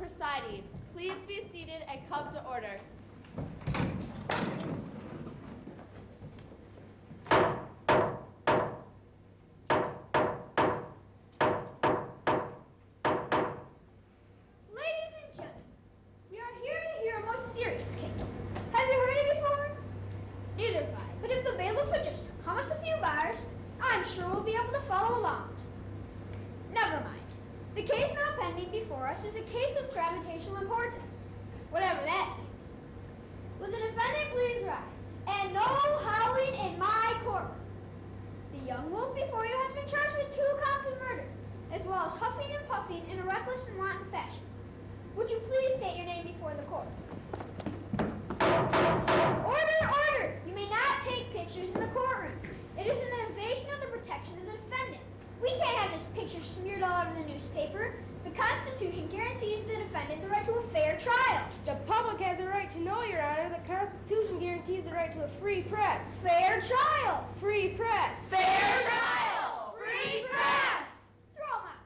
presiding. Please be seated and come to order. Ladies and gentlemen, we are here to hear a most serious case. Have you heard it before? Neither have I, but if the bailiff would just hum us a few bars, I'm sure we'll be able to follow along. Never mind. The case now pending before us is a case of gravitational importance, whatever that means. Will the defendant please rise? And no howling in my courtroom. The young wolf before you has been charged with 2 counts of murder, as well as huffing and puffing in a reckless and wanton fashion. Would you please state your name before the court? Order, order! You may not take pictures in the courtroom. It is an invasion of the protection of the defendant. We can't have this picture smeared all over the newspaper. The Constitution guarantees the defendant the right to a fair trial. The public has a right to know, Your Honor. The Constitution guarantees the right to a free press. Fair trial! Free press. Fair trial! Free press! Throw 'em out.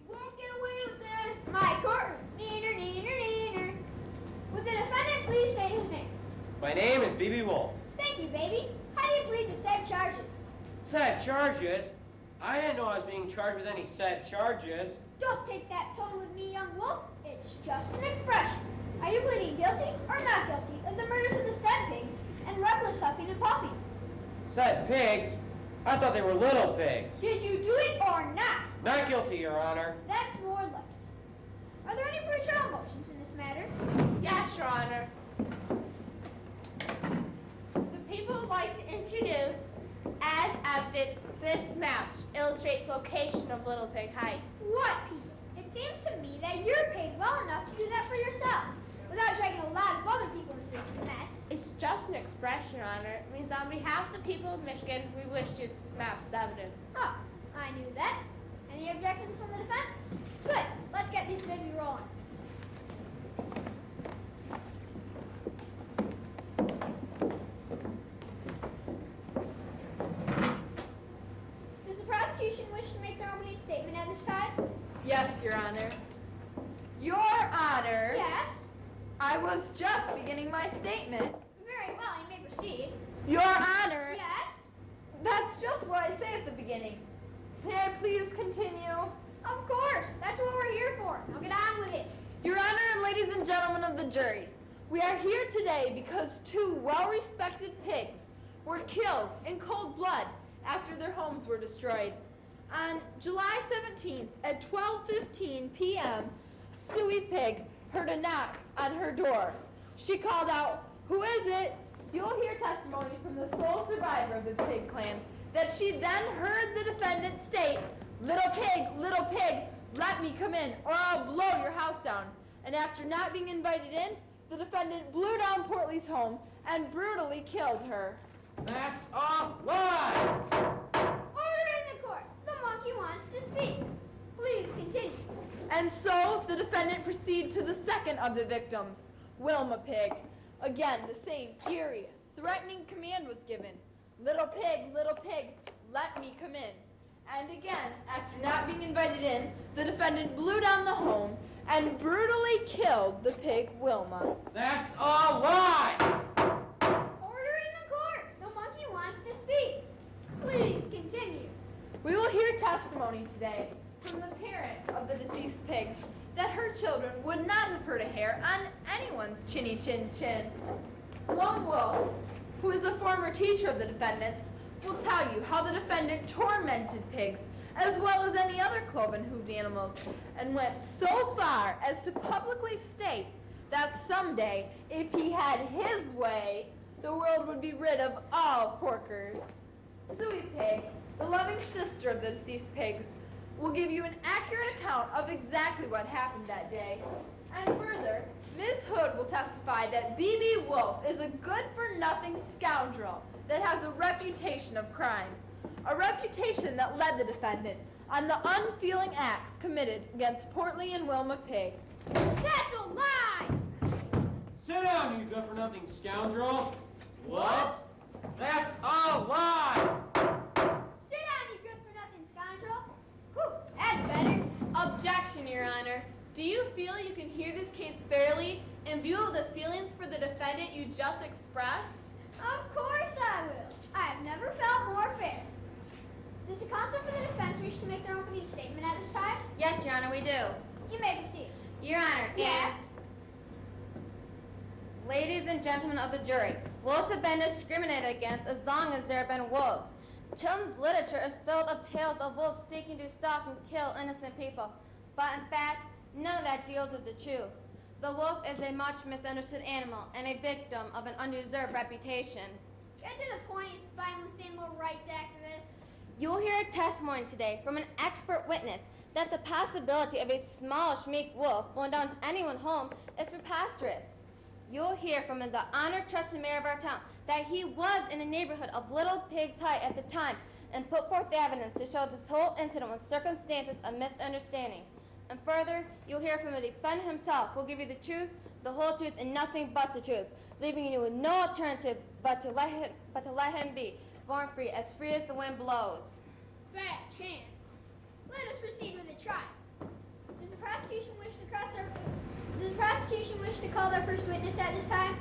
You won't get away with this. My courtroom. Neener, neener, neener. Would the defendant please state his name? My name is B.B. Wolf. Thank you, baby. How do you plead to said charges? Said charges? I didn't know I was being charged with any said charges. Don't take that tone with me, young wolf. It's just an expression. Are you pleading guilty or not guilty of the murders of the said pigs and reckless huffing and puffing? Said pigs? I thought they were little pigs. Did you do it or not? Not guilty, Your Honor. That's more like it. Are there any pretrial motions in this matter? Yes, Your Honor. The people would like to introduce as evidence this map illustrates location of Little Pig Heights. What people? It seems to me that you're paid well enough to do that for yourself, without dragging a lot of other people into this mess. It's just an expression, Your Honor. It means on behalf of the people of Michigan, we wish to use this map as evidence. Oh, I knew that. Any objections from the defense? Good. Let's get this baby rolling. Does the prosecution wish to make their opening statement at this time? Yes, Your Honor. Your Honor. Yes. I was just beginning my statement. Very well, you may proceed. Your Honor. Yes. That's just what I say at the beginning. May I please continue? Of course. That's what we're here for. Now get on with it. Your Honor and ladies and gentlemen of the jury, we are here today because 2 well-respected pigs were killed in cold blood after their homes were destroyed. On July 17th at 12:15 p.m., Suey Pig heard a knock on her door. She called out, "Who is it?" You'll hear testimony from the sole survivor of the pig clan that she then heard the defendant state, little pig, let me come in or I'll blow your house down." And after not being invited in, the defendant blew down Portley's home and brutally killed her. That's a lie! Order in the court. The monkey wants to speak. Please continue. And so the defendant proceeded to the second of the victims, Wilma Pig. Again, the same period. Threatening command was given. Little pig, let me come in. And again, after not being invited in, the defendant blew down the home and brutally killed the pig Wilma. That's a lie! Order in the court. The monkey wants to speak. Please continue. We will hear testimony today from the parent of the deceased pigs that her children would not have hurt a hair on anyone's chinny chin chin. Lone Wolf, who is a former teacher of the defendants, will tell you how the defendant tormented pigs as well as any other cloven-hooved animals and went so far as to publicly state that someday, if he had his way, the world would be rid of all porkers. Suey Pig, the loving sister of the deceased pigs, will give you an accurate account of exactly what happened that day. And further, Ms. Hood will testify that B.B. Wolf is a good-for-nothing scoundrel that has a reputation of crime, a reputation that led the defendant on the unfeeling acts committed against Portley and Wilma Pig. That's a lie! Sit down, you good-for-nothing scoundrel. What? That's a lie! Sit down, you good-for-nothing scoundrel. Whew, that's better. Objection, Your Honor. Do you feel you can hear this case fairly in view of the feelings for the defendant you just expressed? Of course I will. I have never felt more fair. Does the counsel for the defense wish to make their opening statement at this time? Yes, Your Honor, we do. You may proceed. Your Honor, Yes. Ladies and gentlemen of the jury, wolves have been discriminated against as long as there have been wolves. Children's literature is filled of tales of wolves seeking to stalk and kill innocent people. But in fact, none of that deals with the truth. The wolf is a much misunderstood animal and a victim of an undeserved reputation. Get to the point, you spineless animal rights activist. You will hear a testimony today from an expert witness that the possibility of a small, meek wolf going down to anyone's home is preposterous. You'll hear from the honored, trusted mayor of our town that he was in the neighborhood of Little Pig's High at the time and put forth evidence to show this whole incident was circumstances of misunderstanding. And further, you'll hear from the defendant himself who will give you the truth, the whole truth, and nothing but the truth, leaving you with no alternative but to let him be born free as the wind blows. Fat chance. Let us proceed with the trial. Does the prosecution wish to call their first witness at this time?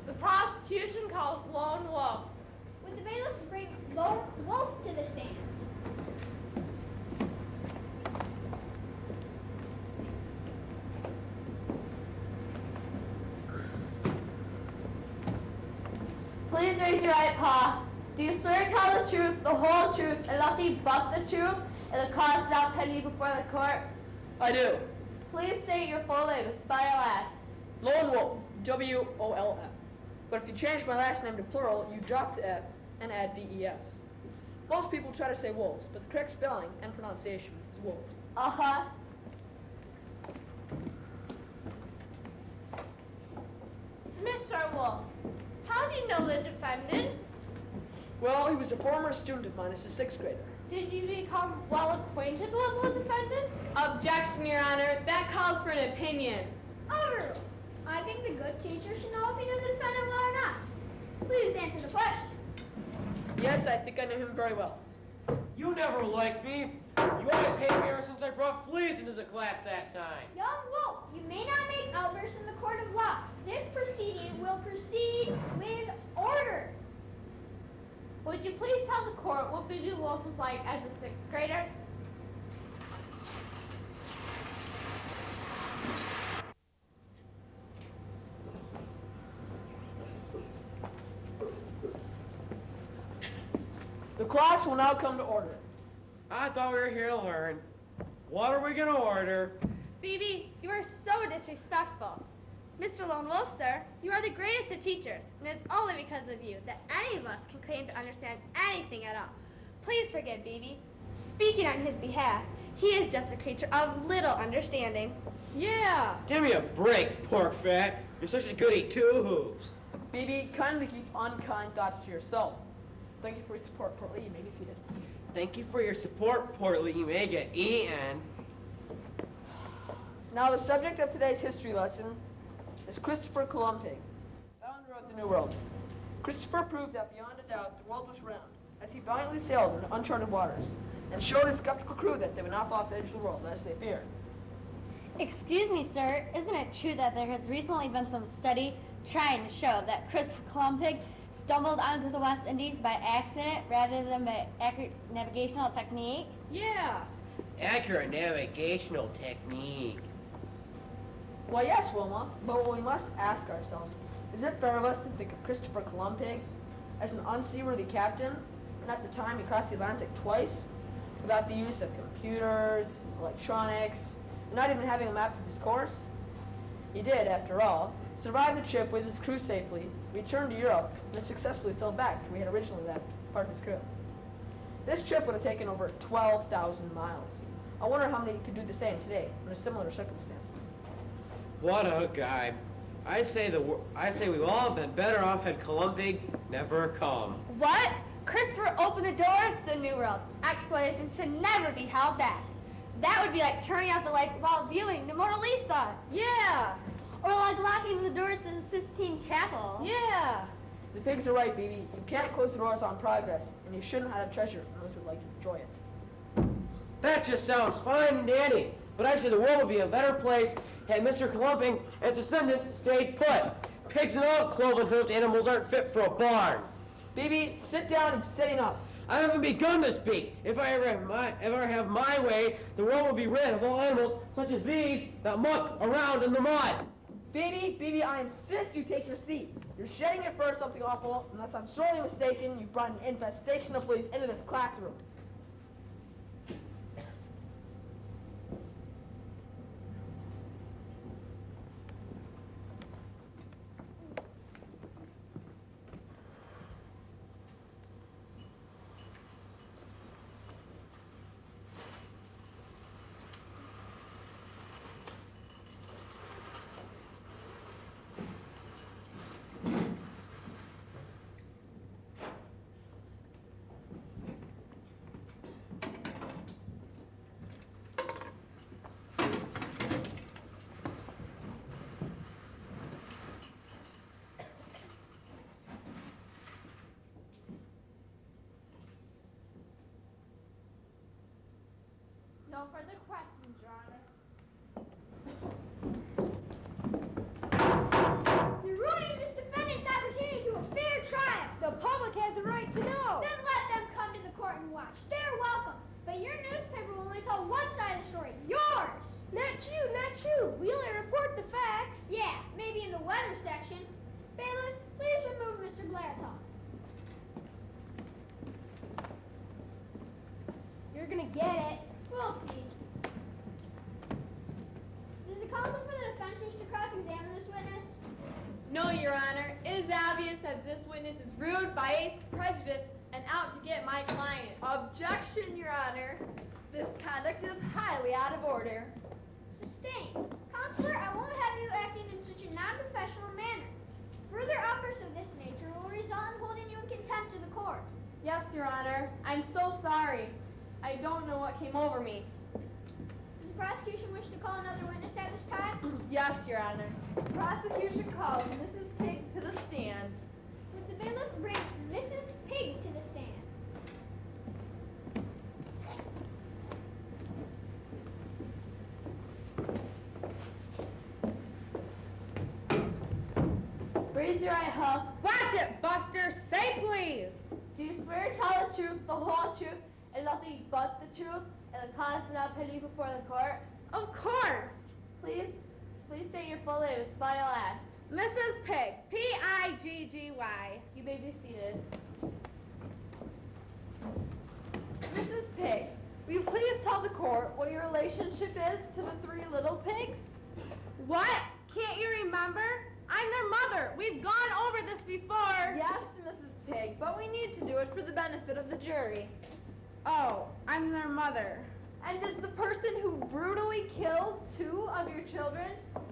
The prosecution calls Lone Wolf. Would the bailiff bring Lone Wolf to the stand? Please raise your right paw. Do you swear to tell the truth, the whole truth, and nothing but the truth, and the cause without pending before the court? I do. Please state your full name, spell your last. Lone Wolf, W-O-L-F. But if you change my last name to plural, you drop the F and add V-E-S. Most people try to say wolves, but the correct spelling and pronunciation is wolves. Uh-huh. Mr. Wolf, how do you know the defendant? Well, he was a former student of mine as a sixth grader. Did you become well acquainted with the defendant? Objection, Your Honor. That calls for an opinion. Overruled. I think the good teacher should know if he knew the defendant well or not. Please answer the question. Yes, I think I knew him very well. You never liked me. You always hated me ever since I brought fleas into the class that time. Young Wolf, you may not make outbursts in the court of law. This proceeding will proceed with order. Would you please tell the court what Boo Wolf was like as a sixth grader? The class will now come to order. I thought we were here to learn. What are we going to order? Phoebe, you are so disrespectful. Mr. Lone Wolf, sir, you are the greatest of teachers, and it's only because of you that any of us can claim to understand anything at all. Please forgive Phoebe. Speaking on his behalf, he is just a creature of little understanding. Yeah. Give me a break, pork fat. You're such a goody two-hooves. Phoebe, kindly keep unkind thoughts to yourself. Thank you for your support, Portly. You may be seated. Thank you for your support, Portly. You may get E.N. Now, the subject of today's history lesson is Christopher Columbus, founder of the New World. Christopher proved that beyond a doubt the world was round as he valiantly sailed into uncharted waters and showed his skeptical crew that they would not fall off the edge of the world as they feared. Excuse me, sir. Isn't it true that there has recently been some study trying to show that Christopher Columbus stumbled onto the West Indies by accident rather than by accurate navigational technique? Yeah. Accurate navigational technique. Well, yes, Wilma, but what we must ask ourselves, is it fair of us to think of Christopher Columbus as an unseaworthy captain, and at the time he crossed the Atlantic twice, without the use of computers, electronics, and not even having a map of his course? He did, after all, survive the trip with his crew safely, returned to Europe, and then successfully sailed back to where he had originally left part of his crew. This trip would have taken over 12,000 miles. I wonder how many could do the same today under similar circumstances. What a guy. I say we've all been better off had Columbus never come. What? Christopher opened the doors to the New World. Exploration should never be held back. That would be like turning out the lights while viewing the Mona Lisa. Yeah. Or like locking the doors to the Sistine Chapel. Yeah. The pigs are right, baby. You can't close the doors on progress, and you shouldn't hide a treasure from those who'd like to enjoy it. That just sounds fine and dandy. but I say the world would be a better place had Mr. Clumping and his descendants stayed put. Pigs and all cloven-hoofed animals aren't fit for a barn. BB, sit down and setting up. I haven't begun to speak. If I ever have my way, the world will be rid of all animals such as these that muck around in the mud. BB, I insist you take your seat. You're shedding it for something awful. Unless I'm sorely mistaken, you brought an infestation of fleas into this classroom. No further questions, Your Honor. You're ruining this defendant's opportunity to a fair trial. The public has a right to know. Then let them come to the court and watch. They're welcome. But your newspaper will only tell one side of the story. Yours! Not true. We only report the facts. Yeah, maybe in the weather section. Bailiff, please remove Mr. Blairton. You're gonna get it. We'll see. Does the counsel for the defense wish to cross-examine this witness? No, Your Honor. It is obvious that this witness is rude, biased, prejudiced, and out to get my client. Objection, Your Honor. This conduct is highly out of order. Sustained. Counselor, I won't have you acting in such a non-professional manner. Further outbursts of this nature will result in holding you in contempt of the court. Yes, Your Honor. I'm so sorry. I don't know what came over me. Does the prosecution wish to call another witness at this time? Yes, Your Honor. The prosecution calls Mrs. Pig to the stand. Would the bailiff bring Mrs. Pig to the stand? Raise your right hook. Watch it, Buster. Say please. Do you swear to tell the truth, the whole truth, and nothing but the truth, and the cause not put you before the court? Of course. Please state your full name. Spell your last. Mrs. Pig. P-I-G-G-Y. You may be seated. Mrs. Pig, will you please tell the court what your relationship is to the three little pigs? What? Can't you remember? I'm their mother. We've gone over this before. Yes, Mrs. Pig, but we need to do it for the benefit of the jury. Oh, I'm their mother. And is the person who brutally killed two of your children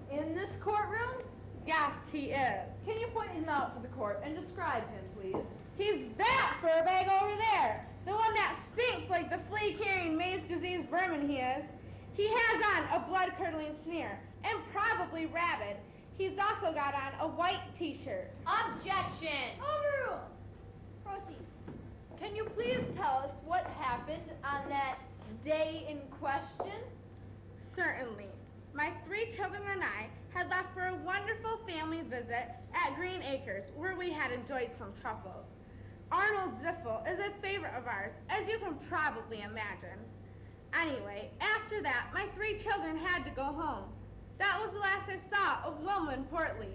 in this courtroom? Yes, he is. Can you point him out for the court and describe him, please? He's that furbag over there. The one that stinks like the flea-carrying Mays disease vermin he is. He has on a blood-curdling sneer, and probably rabid. He's also got on a white t-shirt. Objection! Overruled. Proceed. Can you please tell us what happened on that day in question? Certainly. My three children and I had left for a wonderful family visit at Green Acres, where we had enjoyed some truffles. Arnold Ziffel is a favorite of ours, as you can probably imagine. Anyway, after that, my three children had to go home. That was the last I saw of Wilma and Portly.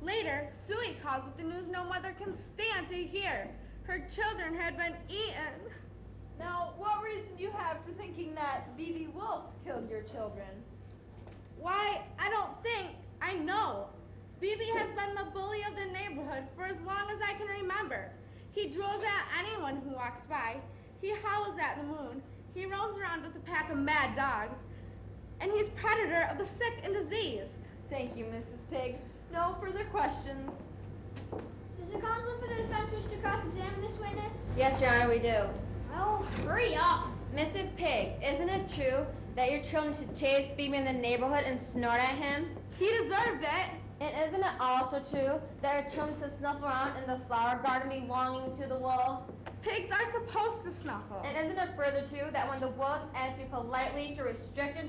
Later, Suey called with the news no mother can stand to hear. Her children had been eaten. Now, what reason do you have for thinking that B.B. Wolf killed your children? Why, I know. BB has been the bully of the neighborhood for as long as I can remember. He drools at anyone who walks by. He howls at the moon. He roams around with a pack of mad dogs. And he's predator of the sick and diseased. Thank you, Mrs. Pig. No further questions. Does the counsel for the defense wish to cross-examine this witness? Yes, Your Honor, we do. Well, hurry up. Mrs. Pig, isn't it true that your children should chase BB in the neighborhood and snort at him? He deserved it. And isn't it also true that your children should snuff around in the flower garden belonging to the wolves? Pigs are supposed to snuffle. And isn't it further true that when the wolves asked you politely to restrict your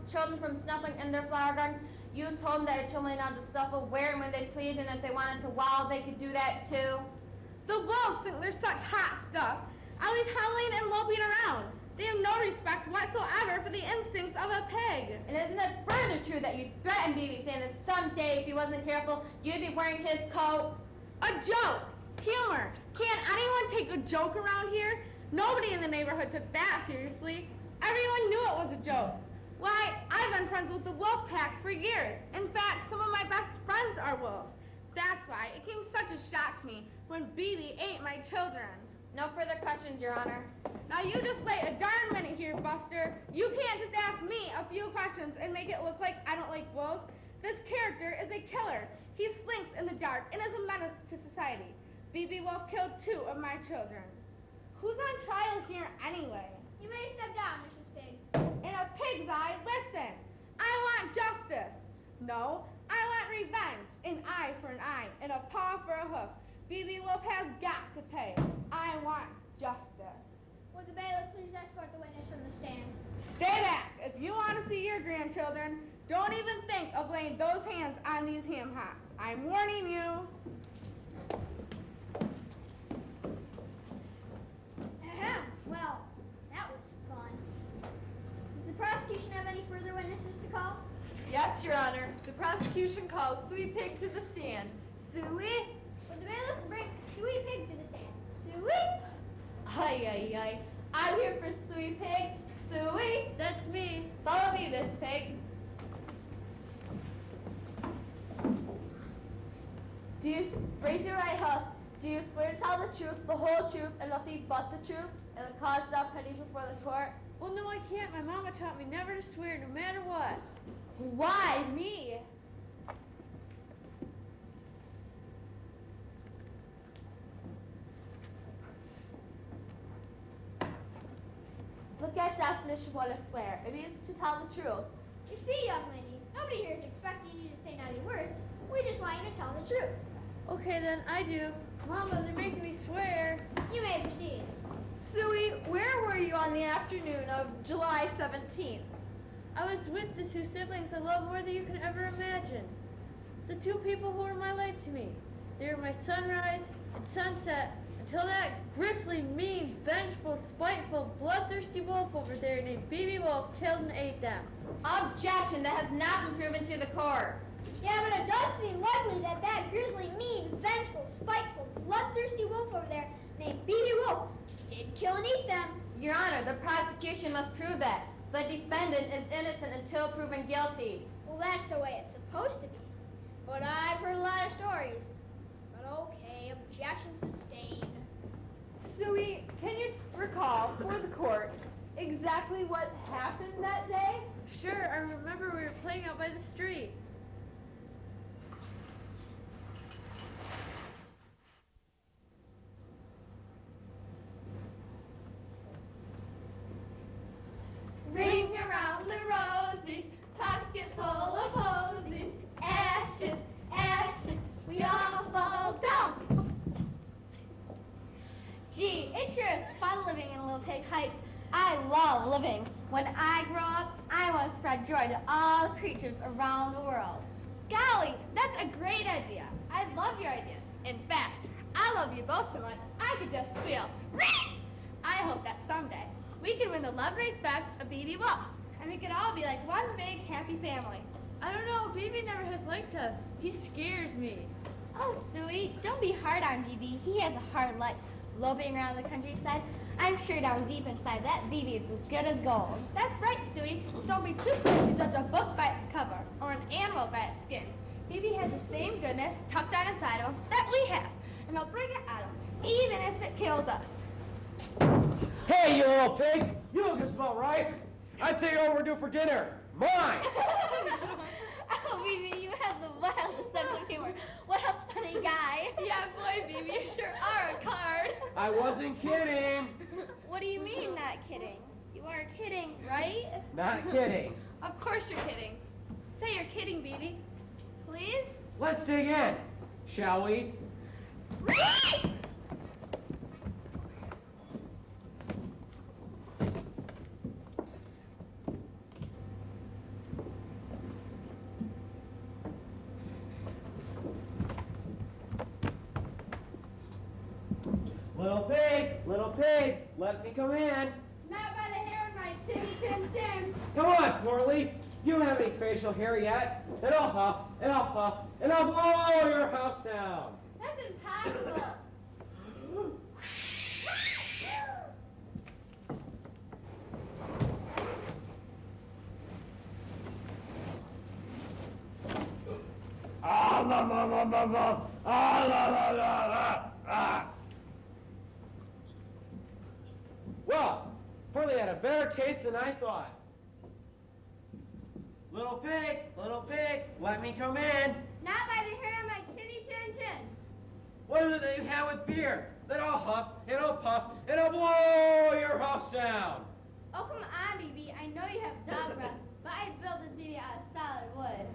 children from snuffling in their flower garden, you told them that your children were allowed to snuffle where and when they pleased, and if they wanted to waddle, they could do that too? The wolves think they're such hot stuff, always howling and loping around. They have no respect whatsoever for the instincts of a pig. And isn't it further true that you threatened Bibi, saying that someday, if he wasn't careful, you'd be wearing his coat? A joke. Humor. Can't anyone take a joke around here? Nobody in the neighborhood took that seriously. Everyone knew it was a joke. Why, I've been friends with the wolf pack for years. In fact, some of my best friends are wolves. That's why it came such a shock to me when Bibi ate my children. No further questions, Your Honor. Now you just wait a darn minute here, Buster. You can't just ask me a few questions and make it look like I don't like wolves. This character is a killer. He slinks in the dark and is a menace to society. Bibi Wolf killed 2 of my children. Who's on trial here anyway? You may step down, Mrs. Pig. In a pig's eye, listen. I want justice. No, I want revenge. An eye for an eye and a paw for a hoof. Bibi Wolf has got to pay. I want justice. Would the bailiff please escort the witness from the stand? Stay back. If you want to see your grandchildren, don't even think of laying those hands on these ham hocks. I'm warning you. Ahem. Well, that was fun. Does the prosecution have any further witnesses to call? Yes, Your Honor. The prosecution calls Suey Pig to the stand. Suey? Would the bailiff bring Suey Pig to the stand? Suey? Ay, ay, ay. I'm here for Suey Pig. Suey? That's me. Follow me, Miss Pig. Do you raise your right hoof? Do you swear to tell the truth, the whole truth, and nothing but the truth, and the cause without penalty before the court? Well, no, I can't. My mama taught me never to swear, no matter what. Why me? Look at definition of what I swear. It means to tell the truth. You see, young lady, nobody here is expecting you to say naughty words. We just want you to tell the truth. Okay, then I do. Mama, they're making me swear. You may proceed. Suey, where were you on the afternoon of July 17th? I was with the 2 siblings I love more than you could ever imagine. The 2 people who were my life to me. They were my sunrise and sunset until that grisly, mean, vengeful, spiteful, bloodthirsty wolf over there named Bibi Wolf killed and ate them. Objection! That has not been proven to the court. Yeah, but it does seem likely that that grisly, mean, vengeful, spiteful, bloodthirsty wolf over there named Bibi Wolf did kill and eat them. Your Honor, the prosecution must prove that. The defendant is innocent until proven guilty. Well, that's the way it's supposed to be. But I've heard a lot of stories. But okay, objection sustained. Suey, can you recall for the court exactly what happened that day? Sure, I remember we were playing out by the street. Ring around the roses, pocket full of posies, ashes, ashes, we all fall down. Gee, it sure is fun living in Little Pig Heights. I love living. When I grow up, I want to spread joy to all the creatures around the world. Golly, that's a great idea. I love your ideas. In fact, I love you both so much, I could just squeal. Ring! I hope that someday we can win the love and respect of Bibi Wolf, and we could all be like one big happy family. I don't know, Bibi never has liked us. He scares me. Oh, Suey, don't be hard on Bibi. He has a hard life. Loping around the countryside, I'm sure down deep inside that Bibi is as good as gold. That's right, Suey. Don't be too quick to judge a book by its cover, or an animal by its skin. Bibi has the same goodness tucked down inside of him that we have, and he'll bring it out of him, even if it kills us. Hey, you little pigs! You look and smell right. I'd say you're overdue for dinner. Mine! Oh, Bibi, you have the wildest sense of humor. What a funny guy. Yeah, boy, Bibi, you sure are a card. I wasn't kidding. What do you mean, not kidding? You are kidding, right? Not kidding. Of course you're kidding. Say you're kidding, Bibi. Please? Let's dig in, shall we? pigs, let me come in. Not by the hair on my chinny chin chin. Come on, Corley. You don't have any facial hair yet. And I'll huff, and I'll puff, and I'll blow your house down. That's impossible. Well, Corley had a better taste than I thought. Little pig, let me come in. Not by the hair on my chinny chin chin. What is it that you have with beards? Then I'll huff, and I'll puff, and I'll blow your house down. Oh, come on, BB. I know you have dog breath, but I built this BB out of solid wood.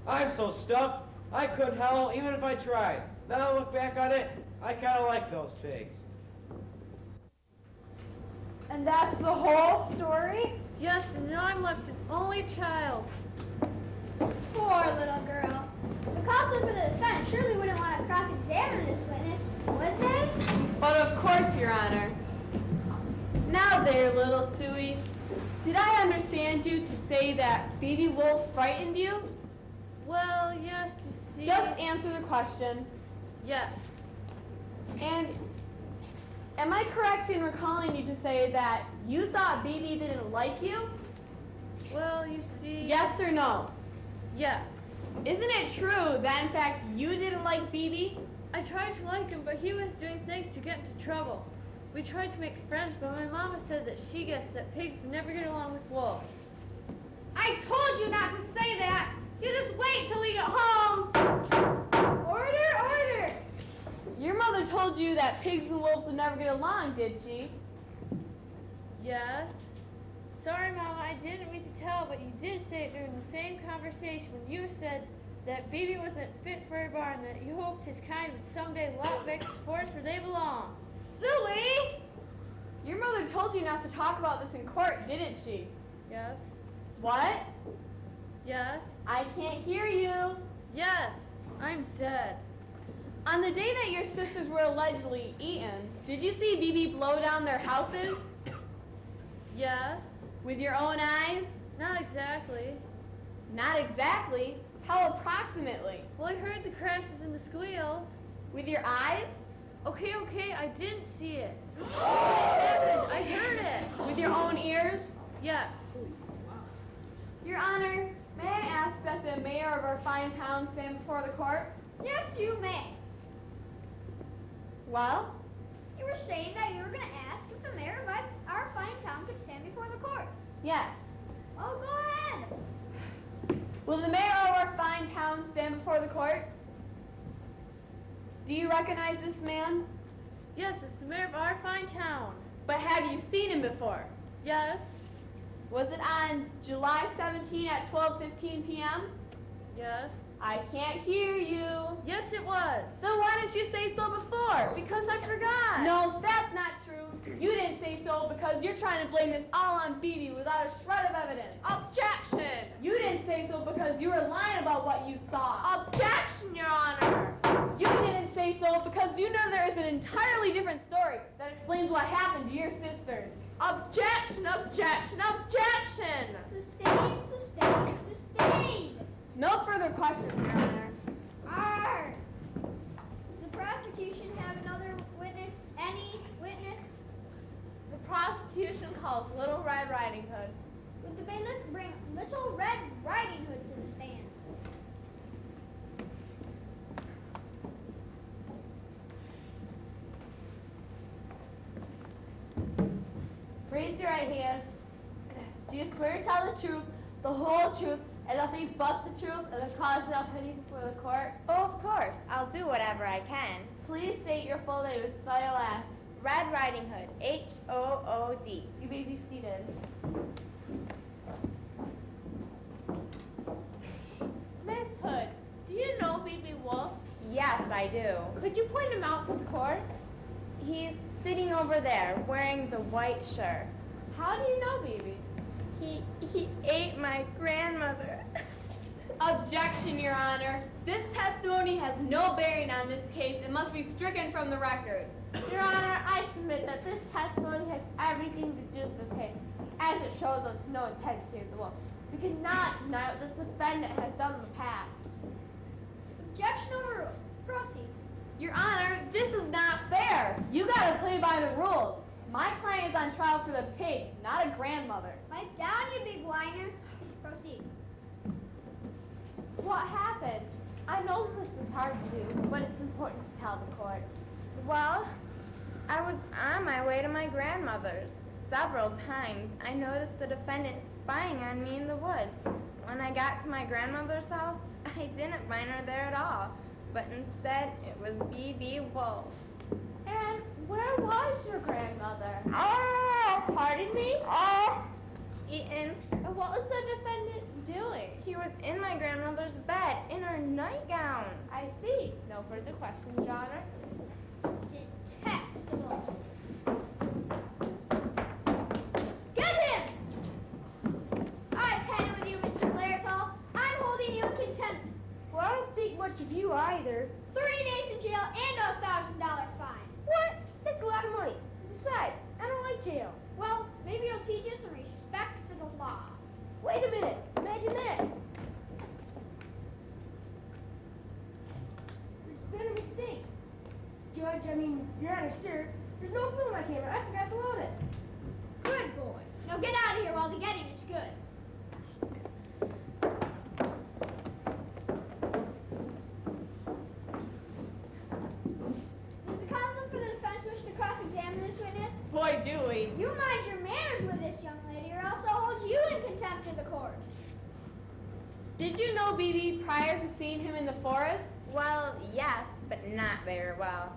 I'm so stuffed, I couldn't howl even if I tried. Now I look back on it, I kind of like those pigs. And that's the whole story? Yes, and now I'm left an only child. Poor little girl. The counsel for the defense surely wouldn't want to cross-examine this witness, would they? But of course, Your Honor. Now there, little Suey. Did I understand you to say that Baby Wolf frightened you? Well, yes, you see. Just answer the question. Yes. And am I correct in recalling you to say that you thought Baby didn't like you? Well, you see. Yes or no? Yes. Isn't it true that in fact you didn't like BB? I tried to like him, but he was doing things to get into trouble. We tried to make friends, but my mama said that she guessed that pigs would never get along with wolves. I told you not to say that. You just wait till we get home. Order! Your mother told you that pigs and wolves would never get along, did she? Yes. Sorry, Mama, I didn't mean to tell, but you did say it during the same conversation when you said that Baby wasn't fit for a barn, that you hoped his kind would someday lot back to the forest where they belong. Suey! Your mother told you not to talk about this in court, didn't she? Yes. What? Yes. I can't hear you. Yes. I'm dead. On the day that your sisters were allegedly eaten, did you see BB blow down their houses? Yes. With your own eyes? Not exactly. Not exactly. How approximately? Well, I heard the crashes and the squeals. With your eyes? Okay, I didn't see it. But it happened. I heard it. With your own ears? Yes. Your Honor, may I ask that the mayor of our fine town stand before the court? Yes, you may. Well? You were saying that you were going to ask if the mayor of our fine town could stand before the court. Yes. Oh, go ahead. Will the mayor of our fine town stand before the court? Do you recognize this man? Yes, it's the mayor of our fine town. But have you seen him before? Yes. Was it on July 17 at 12:15 p.m.? Yes. I can't hear you. Yes, it was. Then why didn't you say so before? Because I forgot. No, that's not true. You didn't say so because you're trying to blame this all on BB without a shred of evidence. Objection. You didn't say so because you were lying about what you saw. Objection, Your Honor. You didn't say so because you know there is an entirely different story that explains what happened to your sisters. Objection. Sustained. No further questions, Your Honor. Arr. Does the prosecution have another witness? Any witness? The prosecution calls Little Red Riding Hood. Would the bailiff bring Little Red Riding Hood to the stand? Raise your right hand. Do you swear to tell the truth, the whole truth, and nothing but the truth, and the cause of penny before the court? Oh, of course. I'll do whatever I can. Please state your full name and spell your last. Red Riding Hood. H-O-O-D. You may be seated. Miss Hood, do you know BB Wolf? Yes, I do. Could you point him out for the court? He's sitting over there wearing the white shirt. How do you know, baby? He ate my grandmother. Objection, Your Honor. This testimony has no bearing on this case and must be stricken from the record. Your Honor, I submit that this testimony has everything to do with this case, as it shows us no intent to save the wolf. We cannot deny what this defendant has done in the past. Objection overruled. Proceed. Your Honor, this is not fair. You gotta play by the rules. My client is on trial for the pigs, not a grandmother. Pipe down, you big whiner. Proceed. What happened? I know this is hard to do, but it's important to tell the court. Well, I was on my way to my grandmother's. Several times, I noticed the defendant spying on me in the woods. When I got to my grandmother's house, I didn't find her there at all, but instead, it was B.B. Wolf. And where was your grandmother? Oh! Pardon me? Oh! Eaten. And what was the defendant doing? He was in my grandmother's bed, in her nightgown. I see. No further questions, Your Honor. Detestable. Get him! I've had it with you, Mr. Blairtall. I'm holding you in contempt. Well, I don't think much of you either. 30 days in jail and a $1,000 fine. What? That's a lot of money. Besides, I don't like jails. Well, maybe it'll teach you some respect for the law. Wait a minute. Imagine that. There's been a mistake. Judge, Your Honor, sir, there's no film on camera. I forgot to load it. Good boy. Now get out of here while the getting is good. Does the counsel for the defense wish to cross-examine this witness? Boy, do we. You mind your manners with this young lady, or else I'll hold you in contempt of the court. Did you know B.B. prior to seeing him in the forest? Well, yes, but not very well.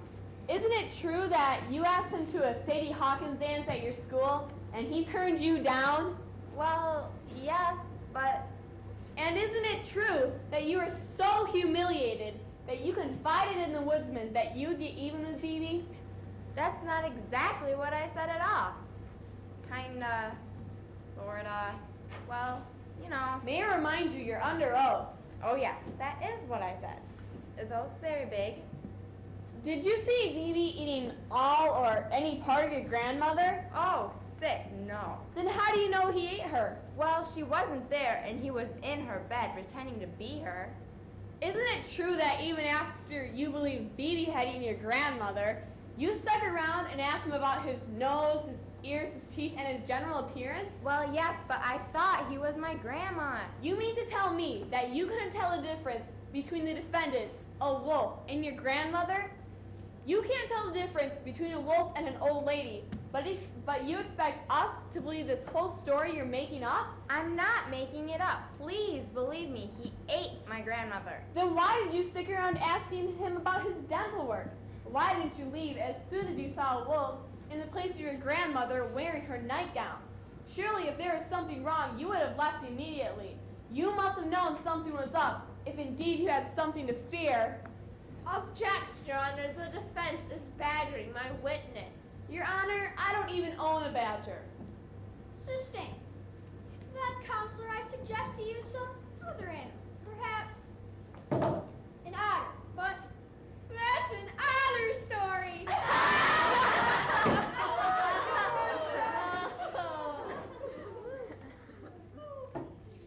Isn't it true that you asked him to a Sadie Hawkins dance at your school and he turned you down? Well, yes, but And isn't it true that you were so humiliated that you confided in the woodsman that you'd get even with B.B.? that's not exactly what I said at all. Kinda, sorta, well, you know. May I remind you, you're under oath. Oh yes, that is what I said. Are those very big? Did you see B.B. eating all or any part of your grandmother? Oh, sick, no. Then how do you know he ate her? Well, she wasn't there and he was in her bed pretending to be her. Isn't it true that even after you believed B.B. had eaten your grandmother, you stuck around and asked him about his nose, his ears, his teeth, and his general appearance? Well, yes, but I thought he was my grandma. You mean to tell me that you couldn't tell the difference between the defendant, a wolf, and your grandmother? You can't tell the difference between a wolf and an old lady, but you expect us to believe this whole story you're making up? I'm not making it up. Please believe me, he ate my grandmother. Then why did you stick around asking him about his dental work? Why didn't you leave as soon as you saw a wolf in the place of your grandmother wearing her nightgown? Surely if there was something wrong, you would have left immediately. You must have known something was up, if indeed you had something to fear. Objection, Your Honor. The defense is badgering my witness. Your Honor, I don't even own a badger. Sustained. That, counselor, I suggest to use some other animal. Perhaps an otter, but That's an otter story.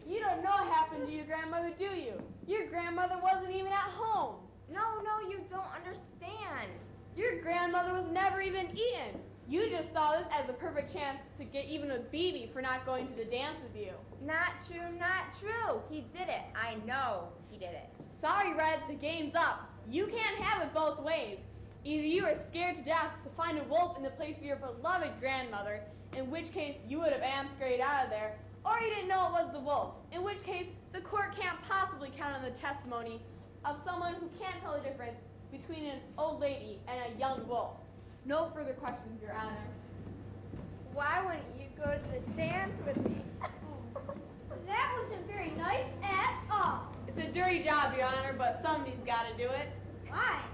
You don't know what happened to your grandmother, do you? Your grandmother wasn't even at home. No, you don't understand. Your grandmother was never even eaten. You just saw this as a perfect chance to get even with B.B. for not going to the dance with you. Not true. He did it. I know he did it. Sorry, Red, the game's up. You can't have it both ways. Either you are scared to death to find a wolf in the place of your beloved grandmother, in which case you would have scurried out of there, or you didn't know it was the wolf, in which case the court can't possibly count on the testimony of someone who can't tell the difference between an old lady and a young wolf. No further questions, Your Honor. Why wouldn't you go to the dance with me? that wasn't very nice at all. It's a dirty job, Your Honor, but somebody's got to do it. Fine.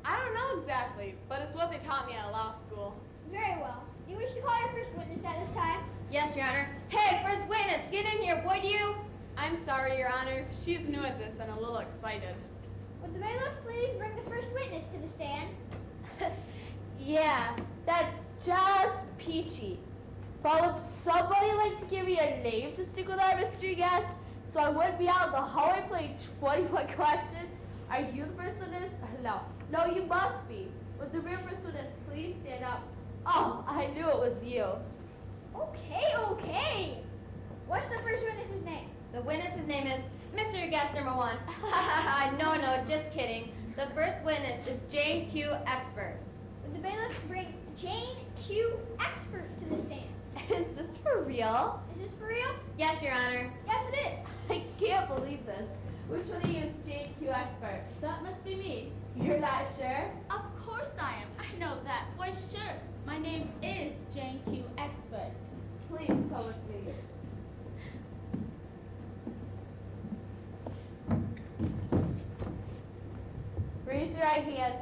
I don't know exactly, but it's what they taught me at law school. Very well. Do you wish to call your first witness at this time? Yes, Your Honor. Hey, first witness, get in here, would you? I'm sorry, Your Honor. She's new at this and a little excited. Would the bailiff please bring the first witness to the stand? Yeah, that's just peachy. But would somebody like to give me a name to stick with our mystery guest? So I wouldn't be out in the hallway playing 21 questions? Are you the first witness? No. No, you must be. Would the real first witness please stand up? Oh, I knew it was you. Okay. What's the first witness's name? The witness's name is Mystery Guest number 1. No, just kidding. The first witness is Jane Q. Expert. Would the bailiff bring Jane Q. Expert to the stand? Is this for real? Is this for real? Yes, Your Honor. Yes, it is. I can't believe this. Which one of you is JQ Expert? That must be me. You're not sure? Of course I am. I know that. Why, sure. My name is Jane Q. Expert. Please come with me. Raise your right hand.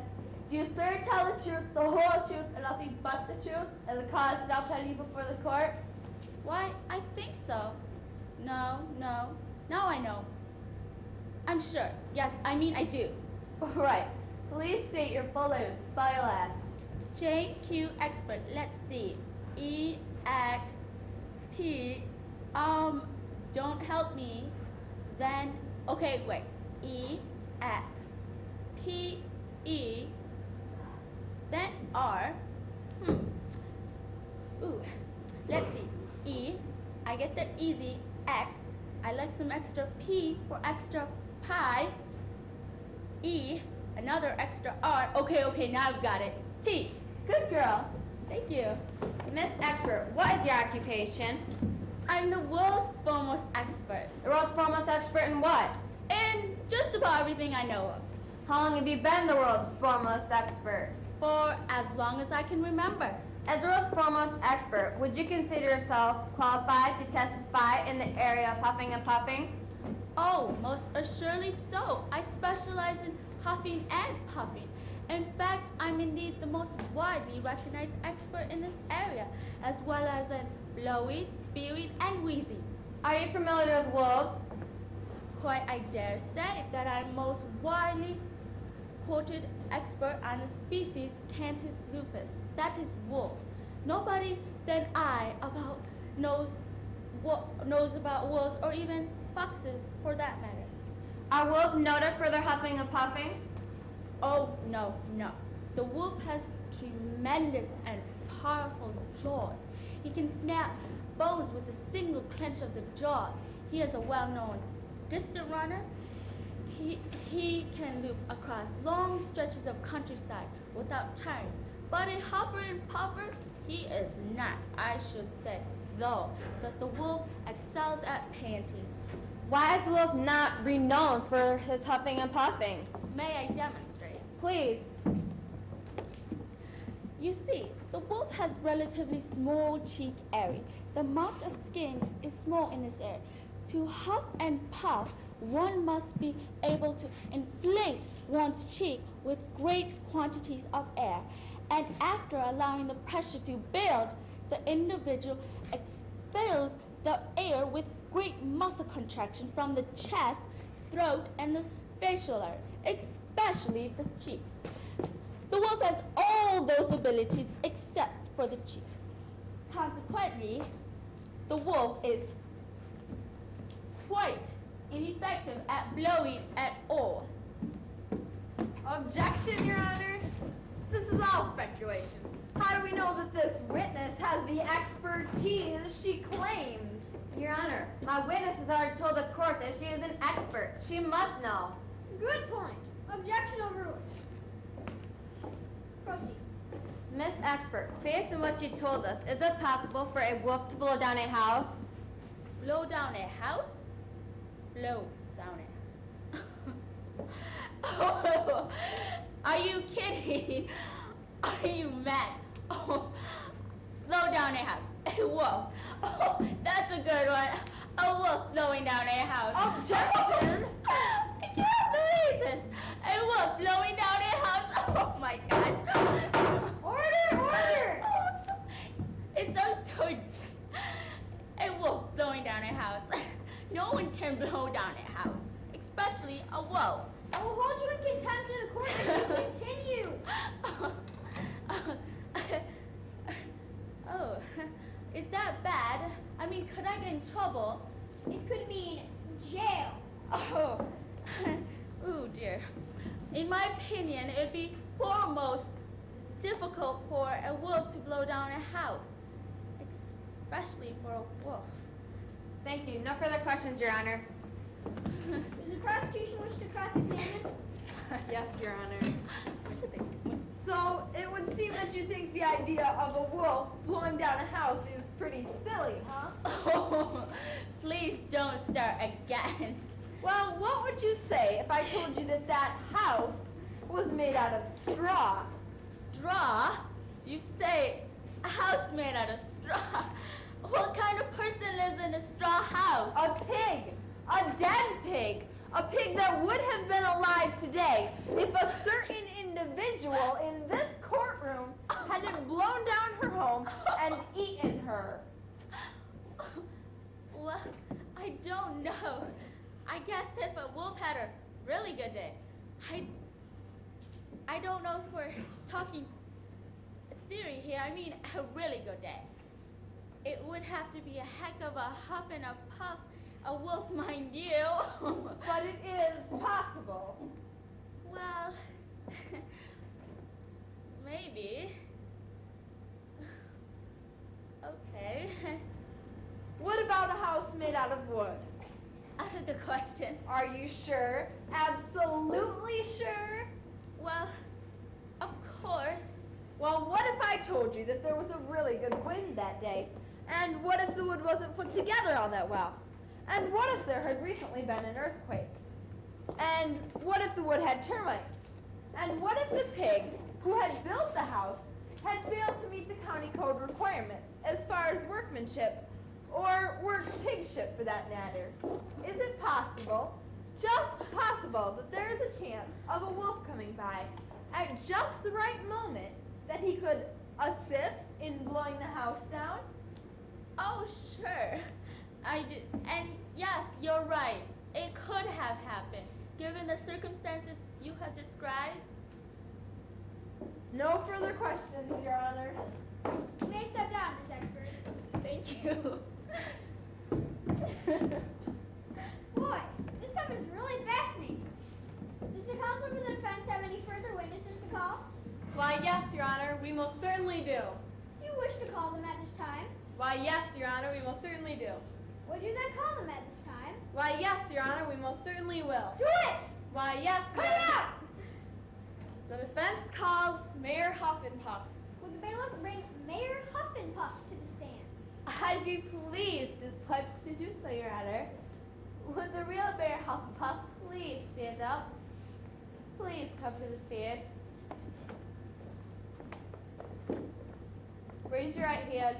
Do you swear to tell the truth, the whole truth, and nothing but the truth, and the cause now pending before the court? Why, I think so. No. Now I know. I'm sure. Yes, I mean I do. Right. Please state your full name. Spell your last. Jane Q. Expert. Let's see. E-X-P. Don't help me. Then, okay, wait. E-X-P-E. Then R. Ooh. Let's see. E. I get the easy. X. I like some extra P for extra pie. E. Another extra R. Okay, now I've got it. T. Good girl. Thank you. Miss Expert, what is your occupation? I'm the world's foremost expert The world's foremost expert in what? in just about everything I know of. How long have you been the world's foremost expert? For as long as I can remember. As the world's foremost expert, would you consider yourself qualified to testify in the area of huffing and puffing? Oh, most assuredly so. I specialize in huffing and puffing. In fact, I'm indeed the most widely recognized expert in this area, as well as in blowing, spewing, and wheezing. Are you familiar with wolves? Quite, I dare say that I'm most widely quoted expert on the species Cantus lupus. That is wolves. Nobody than I knows about wolves, or even foxes for that matter. Are wolves noted for their huffing and puffing? Oh, no. The wolf has tremendous and powerful jaws. He can snap bones with a single clench of the jaws. He is a well-known distant runner. He can loop across long stretches of countryside without tiring. But a huffer and puffer, he is not. I should say, though, that the wolf excels at panting. Why is the wolf not renowned for his huffing and puffing? May I demonstrate? Please. You see, the wolf has relatively small cheek area. The amount of skin is small in this area. To huff and puff, one must be able to inflate one's cheek with great quantities of air, and after allowing the pressure to build, the individual expels the air with great muscle contraction from the chest, throat, and the facial area, especially the cheeks. The wolf has all those abilities except for the cheek. Consequently, the wolf is quite ineffective at blowing at all. Objection, Your Honor. This is all speculation. How do we know that this witness has the expertise she claims? Your Honor, my witness has already told the court that she is an expert. She must know. Good point. Objection overruled. Proceed. Miss Expert, based on what you told us, is it possible for a wolf to blow down a house? Blow down a house? Blow down a house. Oh, are you kidding? Are you mad? Oh, blow down a house. A wolf. Oh, that's a good one. A wolf blowing down a house. Objection! can't believe this. A wolf blowing down a house. Oh my gosh. Order, order! It's absurd. A wolf blowing down a house. No one can blow down a house, especially a wolf. I will hold you in contempt of the court if you continue. Oh, is that bad? I mean, could I get in trouble? It could mean jail. Oh, oh dear. In my opinion, it would be foremost difficult for a wolf to blow down a house, especially for a wolf. Thank you. No further questions, Your Honor. Does the prosecution wish to cross-examine? Yes, Your Honor. So it would seem that you think the idea of a wolf blowing down a house is pretty silly, huh? Oh, please don't start again. Well, what would you say if I told you that that house was made out of straw? Straw? You say a house made out of straw? What kind of person lives in a straw house? A pig. A dead pig. A pig that would have been alive today if a certain individual in this courtroom hadn't blown down her home and eaten her. Well, I don't know. I guess if a wolf had a really good day, I don't know if we're talking theory here. I mean a really good day. It would have to be a heck of a huff and a puff, a wolf, mind you. But it is possible. Well, maybe. Okay. What about a house made out of wood? Out of the question. Are you sure? Absolutely sure? Well, of course. Well, what if I told you that there was a really good wind that day? And what if the wood wasn't put together all that well? And what if there had recently been an earthquake? And what if the wood had termites? And what if the pig who had built the house had failed to meet the county code requirements as far as workmanship or work pigship for that matter? Is it possible, just possible, that there is a chance of a wolf coming by at just the right moment that he could assist in blowing the house down? Oh, sure. I did. And yes, you're right. It could have happened, given the circumstances you have described. No further questions, Your Honor. You may step down, Ms. Expert. Thank you. Boy, this stuff is really fascinating. Does the counsel for the defense have any further witnesses to call? Why, yes, Your Honor, we most certainly do. Do you wish to call them at this time? Why, yes, Your Honor, we most certainly do. Would you then call them at this time? Why, yes, Your Honor, we most certainly will. Do it! Why, yes, Cut Your it Honor. out! The defense calls Mayor Huffenpuff. Would the bailiff bring Mayor Huffenpuff to the stand? I'd be pleased as much to do so, Your Honor. Would the real Mayor Huffenpuff please stand up? Please come to the stand. Raise your right hand.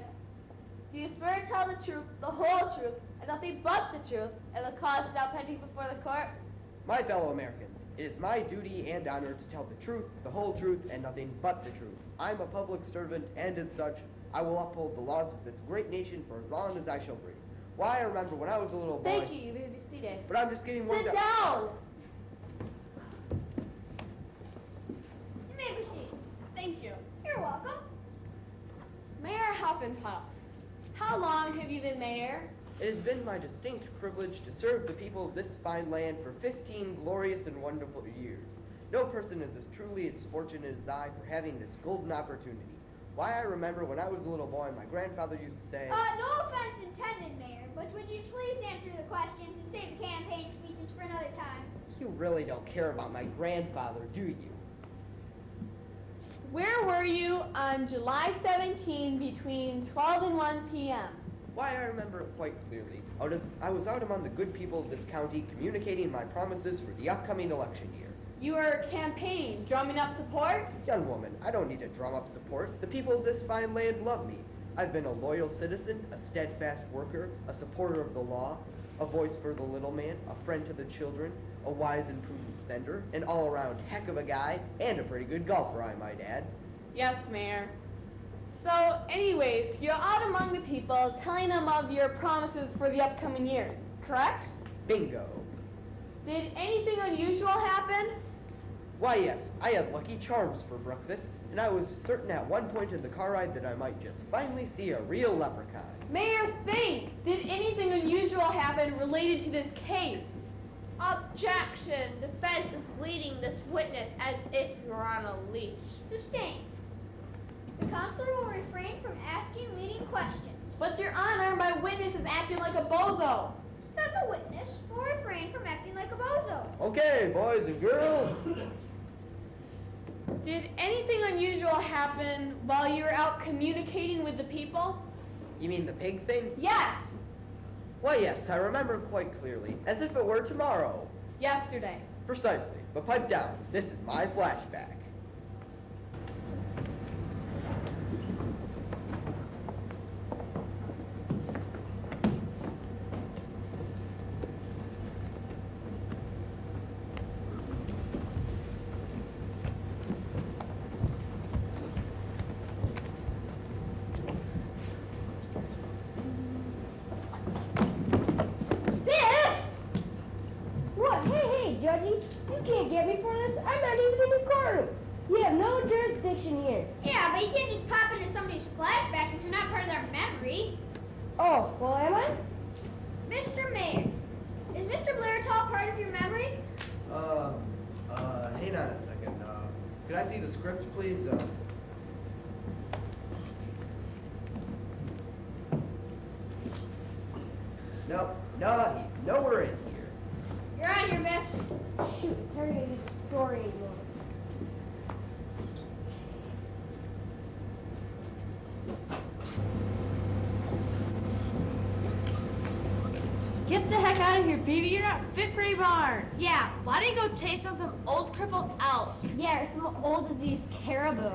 Do you swear to tell the truth, the whole truth, and nothing but the truth, and the cause now pending before the court? My fellow Americans, it is my duty and honor to tell the truth, the whole truth, and nothing but the truth. I'm a public servant, and as such, I will uphold the laws of this great nation for as long as I shall breathe. Why, I remember when I was a little boy... Thank you. You may be seated. But I'm just getting warmed Sit up. down! You may proceed. Thank you. You're welcome. Mayor Huffenpuff, how long have you been mayor? It has been my distinct privilege to serve the people of this fine land for 15 glorious and wonderful years. No person is as truly as fortunate as I for having this golden opportunity. Why, I remember when I was a little boy, my grandfather used to say... No offense intended, Mayor, but would you please answer the questions and save the campaign speeches for another time? You really don't care about my grandfather, do you? Where were you on July 17 between 12 and 1 p.m.? Why, I remember it quite clearly. I was out among the good people of this county communicating my promises for the upcoming election year. You were campaigning, drumming up support? Young woman, I don't need to drum up support. The people of this fine land love me. I've been a loyal citizen, a steadfast worker, a supporter of the law, a voice for the little man, a friend to the children, a wise and prudent spender, an all-around heck of a guy, and a pretty good golfer, I might add. Yes, Mayor. So, anyways, you're out among the people telling them of your promises for the upcoming years, correct? Bingo. Did anything unusual happen? Why, yes, I had Lucky Charms for breakfast, and I was certain at one point in the car ride that I might just finally see a real leprechaun. Mayor, think! Did anything unusual happen related to this case? Objection! Defense is leading this witness as if you're on a leash. Sustained. The counselor will refrain from asking leading questions. But Your Honor, my witness is acting like a bozo. Then the witness will refrain from acting like a bozo. Okay, boys and girls. Did anything unusual happen while you were out communicating with the people? You mean the pig thing? Yes. Why, yes, I remember quite clearly, as if it were tomorrow. Yesterday. Precisely, but pipe down. This is my flashback. What? Hey, Judgy, you can't get me for this. I'm not even in the courtroom. You have no jurisdiction here. Yeah, but you can't just pop into somebody's flashback if you're not part of their memory. Oh, well, am I? Mr. Mayor, is Mr. Blair Tall part of your memories? Hang on a second. Could I see the script, please? No, he's nowhere in here. You're on here, Biff. Shoot, it's hard to get this story anymore. Get the heck out of here, baby. You're not fit for a barn. Yeah, why don't you go chase on some old crippled elk? Yeah, or some old diseased caribou.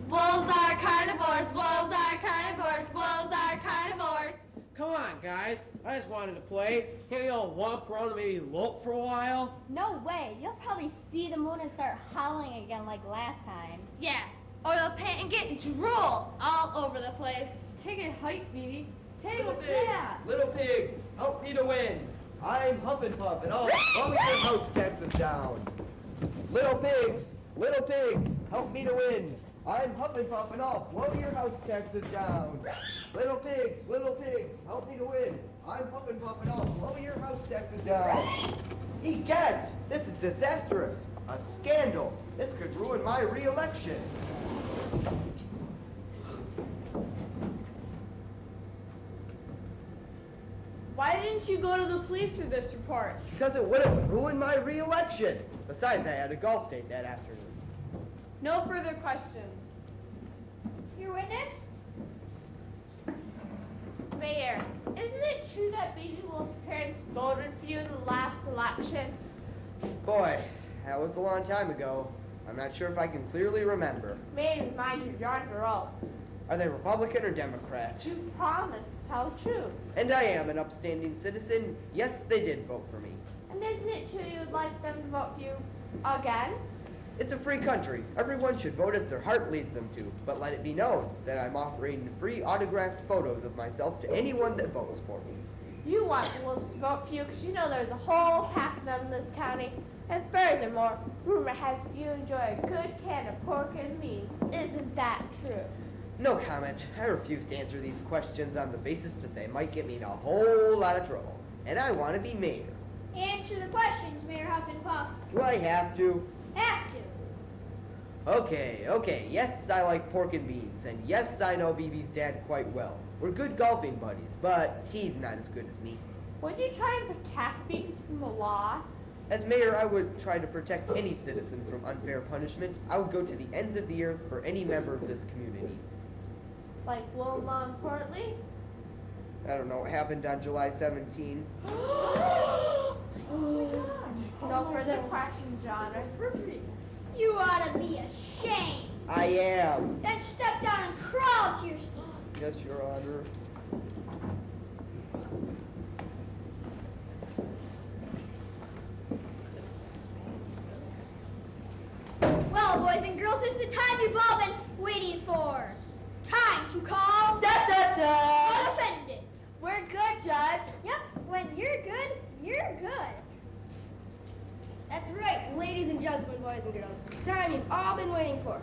Wolves are carnivores, wolves are carnivores, wolves are carnivores. Come on, guys. I just wanted to play. Can't we all walk around and maybe lope for a while? No way. You'll probably see the moon and start howling again like last time. Yeah, or they'll pant and get drool all over the place. Take a hike, baby. Take Little a pigs, nap. little pigs, help me to win. I'm Huff and Puff, and I'll slow your house taxes down. Little pigs, help me to win. I'm Huff and Puff, and I'll blow your house taxes down. Little pigs, help me to win. I'm Huff and Puff, and I'll blow your house taxes down. Egads, this is disastrous. A scandal. This could ruin my re-election. Why didn't you go to the police for this report? Because it would have ruined my re-election. Besides, I had a golf date that afternoon. No further questions. Your witness? Mayor, isn't it true that Baby Wolf's parents voted for you in the last election? Boy, that was a long time ago. I'm not sure if I can clearly remember. May I remind you, you're on your own. Are they Republican or Democrat? You promised to tell the truth. And I am an upstanding citizen. Yes, they did vote for me. And isn't it true you'd like them to vote for you again? It's a free country. Everyone should vote as their heart leads them to. But let it be known that I'm offering free autographed photos of myself to anyone that votes for me. You want the wolves to vote for you because you know there's a whole pack of them in this county. And furthermore, rumor has it you enjoy a good can of pork and beans. Isn't that true? No comment. I refuse to answer these questions on the basis that they might get me in a whole lot of trouble. And I want to be mayor. Answer the questions, Mayor Huff and Puff. Do I have to? Have to. Okay. Yes, I like pork and beans. And yes, I know BB's dad quite well. We're good golfing buddies, but he's not as good as me. Would you try and protect people from the law? As mayor, I would try to protect any citizen from unfair punishment. I would go to the ends of the earth for any member of this community. Like Wilma and Portly? I don't know what happened on July 17. Oh my gosh. No further questions, Your Honor. You ought to be ashamed. I am. Then step down and crawl to your seat. Yes, Your Honor. Well, boys and girls, it's the time you've all been waiting for. Time to call Da da da! the defendant. We're good, Judge. Yep, when you're good, you're good. That's right, ladies and gentlemen, boys and girls. It's the time you've all been waiting for.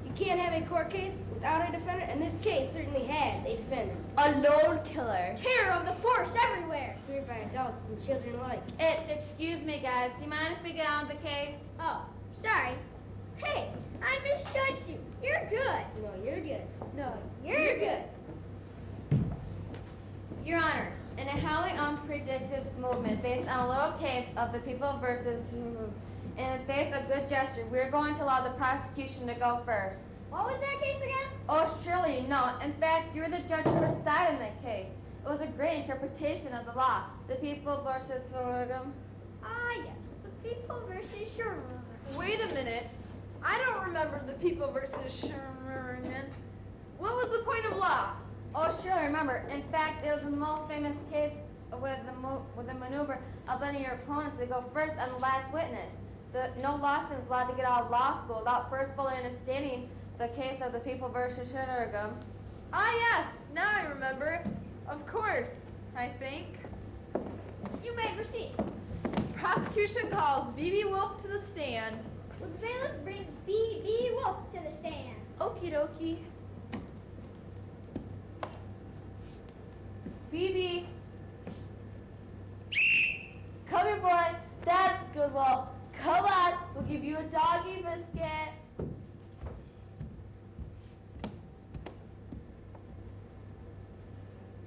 You can't have a court case without a defendant, and this case certainly has a defendant. A lone killer. Terror of the force everywhere. Feared by adults and children alike. Excuse me, guys. Do you mind if we get on with the case? Oh, sorry. Hey, I misjudged you. You're good. No, you're good. No, you're good. Your Honor, in a highly unpredictable movement based on a little case of the people versus in the face of good gesture, we're going to allow the prosecution to go first. What was that case again? Oh, surely you know. In fact, you're the judge who presided in that case. It was a great interpretation of the law. The people versus Oregon. Ah, yes, the people versus Sherman. Wait a minute. I don't remember the people versus Sherman. What was the point of law? Oh, surely remember. In fact, it was the most famous case with the maneuver of letting your opponent to go first on the last witness. No law student is allowed to get out of law school without first fully understanding the case of the people versus Oregon. Ah, yes. Now I remember. Of course, I think. You may proceed. Prosecution calls B.B. Wolf to the stand. Will the bailiff bring B.B. Wolf to the stand? Okie dokie. BB. Come here, boy. That's good, Wolf. Come on. We'll give you a doggy biscuit.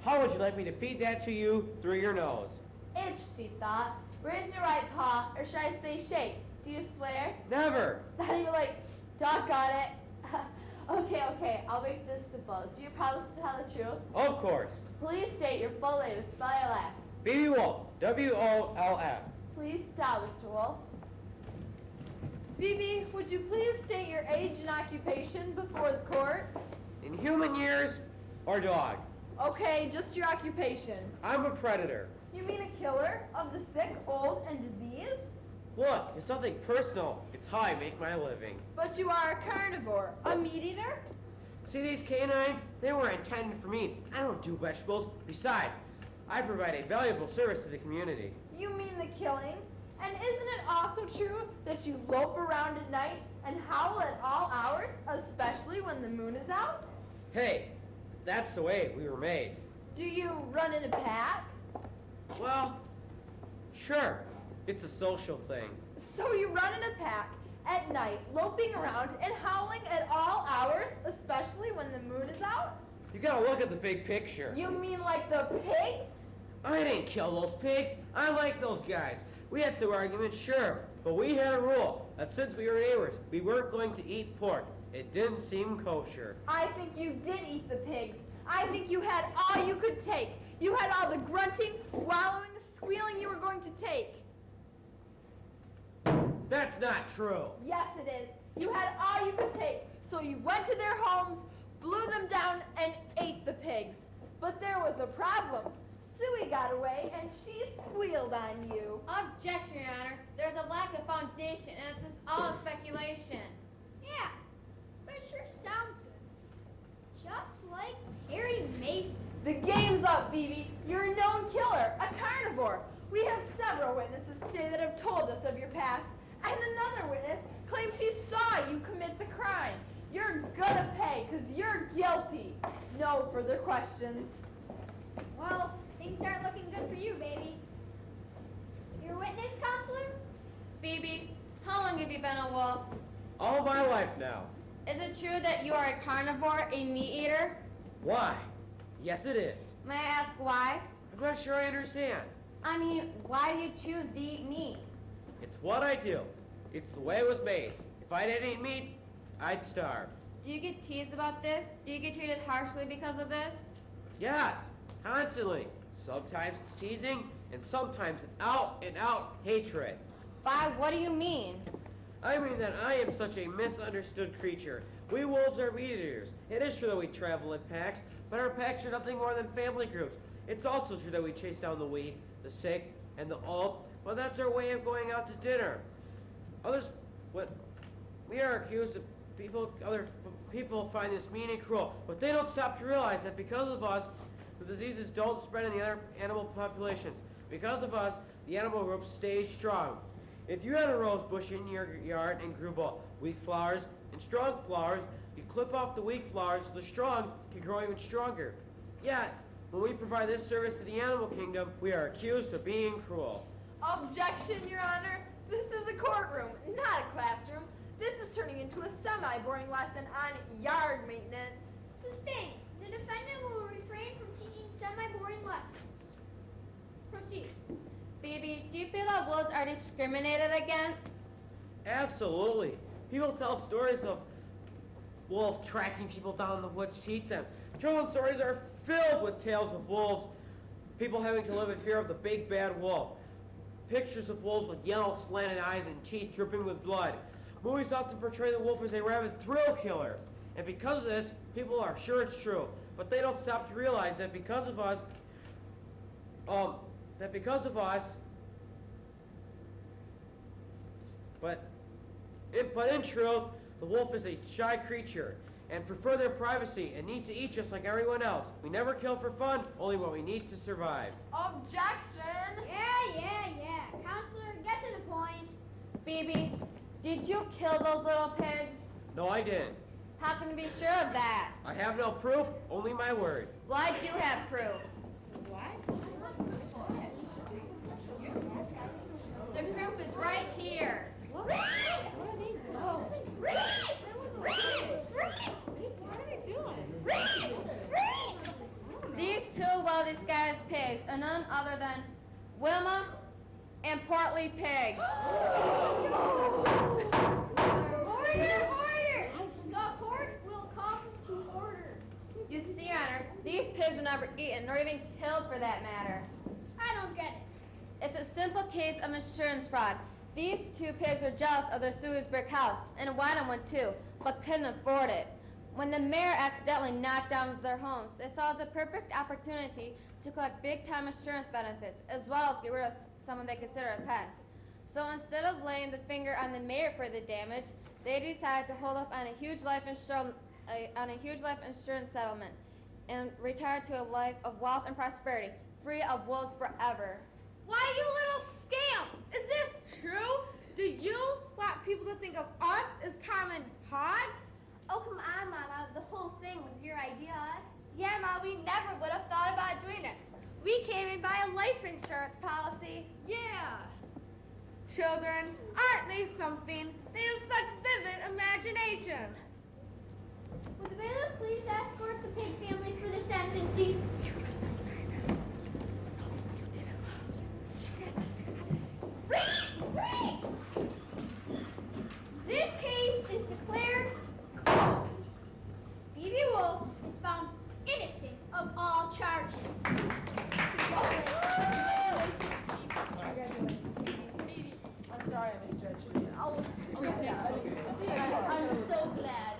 How would you like me to feed that to you through your nose? Interesting thought. Raise your right paw, or should I say shake? Do you swear? Never. Not even like, doggone it. Okay, I'll make this simple. Do you promise to tell the truth? Of course. Please state your full name and spell your last. B.B. Wolf. W-O-L-F. Please stop, Mr. Wolf. BB, would you please state your age and occupation before the court? In human years or dog? Okay, just your occupation. I'm a predator. You mean a killer of the sick, old, and diseased? Look, it's nothing personal. It's how I make my living. But you are a carnivore, a meat eater? See these canines? They were intended for meat. I don't do vegetables. Besides, I provide a valuable service to the community. You mean the killing? And isn't it also true that you lope around at night and howl at all hours, especially when the moon is out? Hey, that's the way we were made. Do you run in a pack? Well, sure. It's a social thing. So you run in a pack at night, loping around and howling at all hours, especially when the moon is out? You gotta look at the big picture. You mean like the pigs? I didn't kill those pigs. I like those guys. We had some arguments, sure, but we had a rule that since we were neighbors, we weren't going to eat pork. It didn't seem kosher. I think you did eat the pigs. I think you had all you could take. You had all the grunting, wallowing, squealing you were going to take. That's not true. Yes, it is. You had all you could take. So you went to their homes, blew them down, and ate the pigs. But there was a problem. Suey got away, and she squealed on you. Objection, Your Honor. There's a lack of foundation, and it's just all speculation. Yeah, but it sure sounds good. Just like Harry Mason. The game's up, BB. You're a known killer, a carnivore. We have several witnesses today that have told us of your past, and another witness claims he saw you commit the crime. You're gonna pay, because you're guilty. No further questions. Well, things aren't looking good for you, baby. Your witness, counselor? BB, how long have you been a wolf? All my life now. Is it true that you are a carnivore, a meat eater? Why? Yes, it is. May I ask why? I'm not sure I understand. I mean, why do you choose to eat meat? It's what I do. It's the way it was made. If I didn't eat meat, I'd starve. Do you get teased about this? Do you get treated harshly because of this? Yes, constantly. Sometimes it's teasing, and sometimes it's out and out hatred. By what do you mean? I mean that I am such a misunderstood creature. We wolves are meat eaters. It is true that we travel in packs, But our packs are nothing more than family groups. It's also true that we chase down the weak, the sick, and the old, but that's our way of going out to dinner. We are accused of other people find this mean and cruel, but they don't stop to realize that because of us, the diseases don't spread in the other animal populations. Because of us, the animal group stays strong. If you had a rose bush in your yard and grew both weak flowers and strong flowers, you clip off the weak flowers so the strong can grow even stronger. Yet, when we provide this service to the animal kingdom, we are accused of being cruel. Objection, Your Honor. This is a courtroom, not a classroom. This is turning into a semi-boring lesson on yard maintenance. Sustained. The defendant will refrain from teaching semi-boring lessons. Proceed. Phoebe, do you feel that wolves are discriminated against? Absolutely. People tell stories of wolves tracking people down in the woods to eat them. Children's stories are filled with tales of wolves, people having to live in fear of the big bad wolf. Pictures of wolves with yellow slanted eyes and teeth dripping with blood. Movies often portray the wolf as a rabid thrill killer. And because of this, people are sure it's true. But they don't stop to realize that because of us, but in truth, the wolf is a shy creature and prefer their privacy and need to eat just like everyone else. We never kill for fun, only when we need to survive. Objection! Yeah. Counselor, get to the point. Phoebe, did you kill those little pigs? No, I didn't. How can you be sure of that? I have no proof, only my word. Well, I do have proof. The proof is right here. These two well-disguised pigs are none other than Wilma and Portly Pig. Order! The court will come to order. You see, Your Honor, these pigs were never eaten, nor even killed for that matter. I don't get it. It's a simple case of insurance fraud. These two pigs were jealous of their Suey's brick house, and wanted one too, but couldn't afford it. When the mayor accidentally knocked down their homes, they saw it as a perfect opportunity to collect big-time insurance benefits, as well as get rid of someone they consider a pest. So instead of laying the finger on the mayor for the damage, they decided to hold up on a huge life insurance settlement and retire to a life of wealth and prosperity, free of wolves forever. Why, you little scamps! Is this true? Do you want people to think of us as common hogs? Oh, come on, Mama. The whole thing was your idea. Yeah, Ma, we never would have thought about doing this. We came in by a life insurance policy. Yeah. Children, aren't they something? They have such vivid imaginations. Would the bailiff please escort the pig family for the sentencing? This case is declared closed. Phoebe Wolf is found innocent of all charges. I'm sorry I misjudged you. I'm so glad.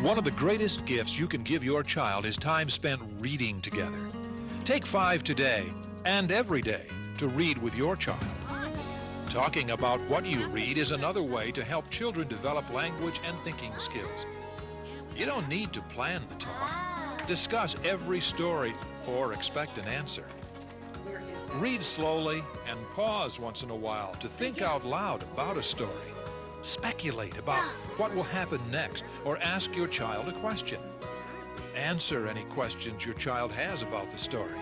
One of the greatest gifts you can give your child is time spent reading together. Take 5 today and every day to read with your child. Talking about what you read is another way to help children develop language and thinking skills. You don't need to plan the talk. Discuss every story or expect an answer. Read slowly and pause once in a while to think out loud about a story. Speculate about what will happen next or ask your child a question. Answer any questions your child has about the story.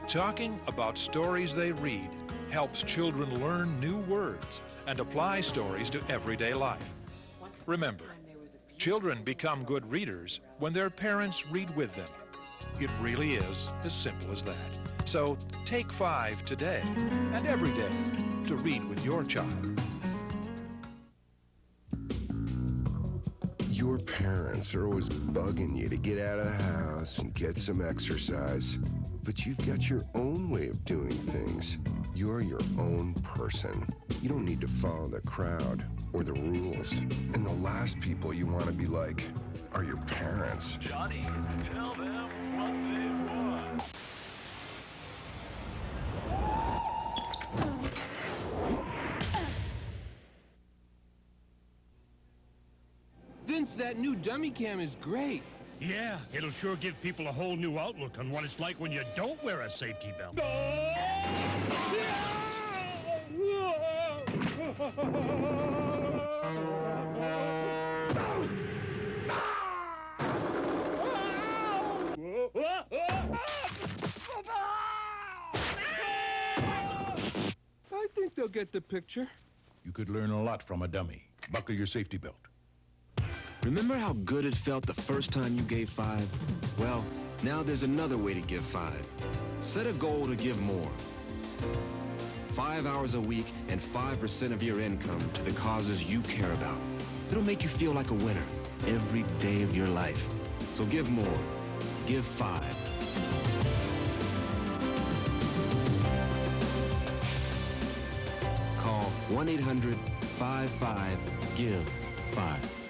Talking about stories they read helps children learn new words and apply stories to everyday life. Remember, children become good readers when their parents read with them. It really is as simple as that. So take 5 today and every day to read with your child. Your parents are always bugging you to get out of the house and get some exercise. But you've got your own way of doing things. You're your own person. You don't need to follow the crowd or the rules. And the last people you want to be like are your parents. Johnny, tell them what they want. Vince, that new dummy cam is great. Yeah, it'll sure give people a whole new outlook on what it's like when you don't wear a safety belt. I think they'll get the picture. You could learn a lot from a dummy. Buckle your safety belt. Remember how good it felt the first time you gave 5? Well, now there's another way to give 5. Set a goal to give more. 5 hours a week and 5% of your income to the causes you care about. It'll make you feel like a winner every day of your life. So give more. Give 5. Call 1-800-55-GIVE-5.